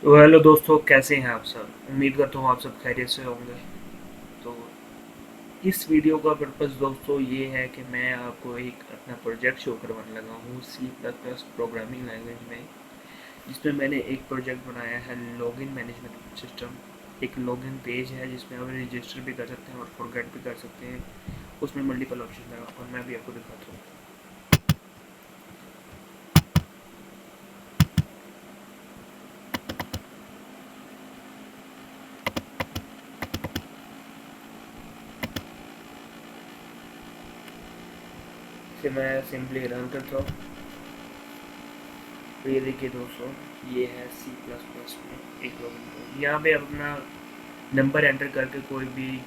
तो हेलो दोस्तों, कैसे हैं आप सब। उम्मीद करता हूँ आप सब खैरियत से होंगे। तो इस वीडियो का पर्पस दोस्तों ये है कि मैं आपको एक अपना प्रोजेक्ट शो करवाने लगा हूँ C plus plus programming language में, जिसमें मैंने एक प्रोजेक्ट बनाया है लॉगिन मैनेजमेंट सिस्टम। एक लॉगिन पेज है जिसमें आप रजिस्टर भी कर सकते हैं और फॉरगेट भी कर सकते हैं। उसमें मल्टीपल ऑप्शन है और मैं भी आपको दिखाता हूँ। इसे मैं सिंपली रन करता हूँ। तो ये देखिए दोस्तों, ये है सी प्लस प्लस में एक लॉगिन पेज। यहाँ पे अपना नंबर एंटर करके कोई भी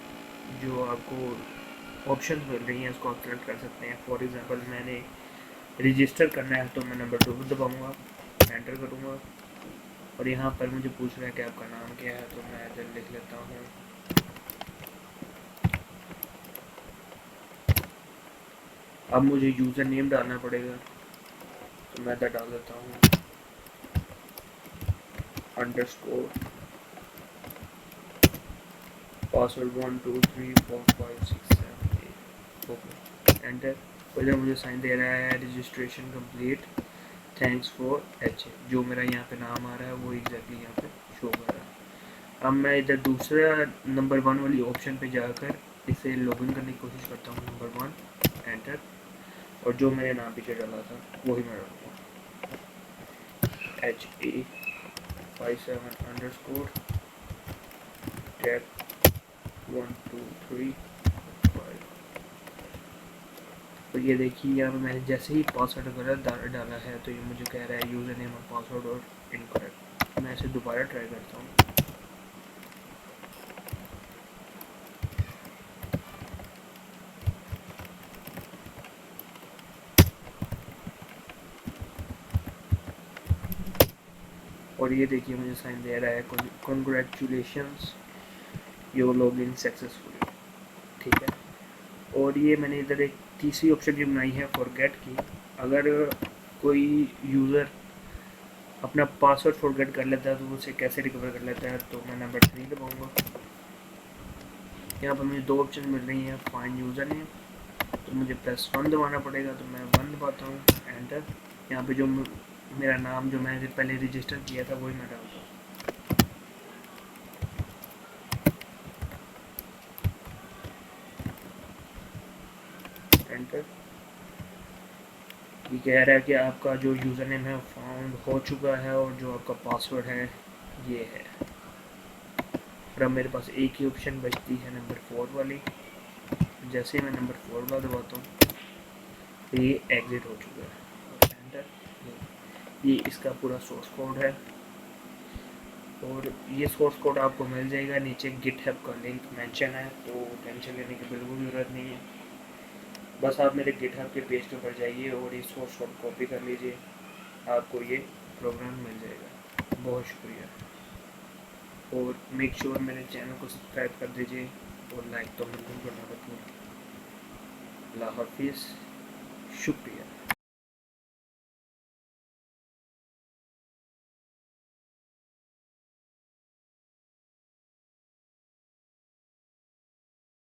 जो आपको ऑप्शन मिल रही हैं उसको आप सेलेक्ट कर सकते हैं। फॉर एग्जांपल मैंने रजिस्टर करना है तो मैं नंबर 2 दबाऊंगा, एंटर करूंगा और यहाँ पर मुझे पूछ रहा है कि आपका नाम क्या है, तो मैं इधर लिख लेता हूँ। अब मुझे यूज़र नेम डालना पड़ेगा, तो मैं इधर डाल देता हूँ अंडरस्कोर पासवर्ड 1 2 3 4 5 6 7 8। Okay, enter. और इधर मुझे साइन दे रहा है registration complete, thanks for H. जो मेरा यहाँ पे नाम आ रहा है वो एग्जैक्टली यहाँ पे शो कर रहा है। अब मैं इधर दूसरा नंबर 1 वाली ऑप्शन पे जाकर इसे लॉगिन करने की कोशिश करता हूँ। नंबर 1 एंटर, और जो मैंने नाम पीछे डाला था वही मैं डालूँगा, HA57 टैप 1 2 3 4 5। तो ये देखिए यहाँ पे मैंने जैसे ही पासवर्ड गलत डाला है तो ये मुझे कह रहा है यूज़र नेम और पासवर्ड और इनकरेक्ट। मैं इसे दोबारा ट्राई करता हूँ। और ये देखिए मुझे साइन दे रहा है कॉन्ग्रेचुलेशंस योर लॉगिन सक्सेसफुली। ठीक है। और ये मैंने इधर एक तीसरी ऑप्शन भी बनाई है फॉरगेट की। अगर कोई यूज़र अपना पासवर्ड फॉरगेट कर लेता है तो वो उसे कैसे रिकवर कर लेता है, तो मैं नंबर 3 दबाऊँगा। यहाँ पर मुझे 2 ऑप्शन मिल रही हैं, फाइंड यूज़र नेम, तो मुझे +1 दबाना पड़ेगा, तो मैं 1 दबाता हूँ, एंटर। यहाँ पे जो मेरा नाम जो मैंने पहले रजिस्टर किया था वही मैं डालता हूँ, एंटर। ये कह रहा है कि आपका जो यूज़र नेम है फाउंड हो चुका है और जो आपका पासवर्ड है ये है। और अब मेरे पास एक ही ऑप्शन बचती है नंबर 4 वाली। जैसे ही मैं नंबर 4 वाला दबाता हूँ तो ये एग्ज़िट हो चुका है, एंटर। ये इसका पूरा सोर्स कोड है और ये सोर्स कोड आपको मिल जाएगा नीचे। गिटहब का लिंक मेंशन है, तो टेंशन लेने की बिल्कुल ज़रूरत नहीं है। बस आप मेरे गिटहब के पेज के ऊपर जाइए और इस सोर्स कोड कॉपी कर लीजिए, आपको ये प्रोग्राम मिल जाएगा। बहुत शुक्रिया। और मेक श्योर मेरे चैनल को सब्सक्राइब कर दीजिए और लाइक तो बिल्कुल करना मत भूलिए। अल्लाह हाफिज़, शुक्रिया।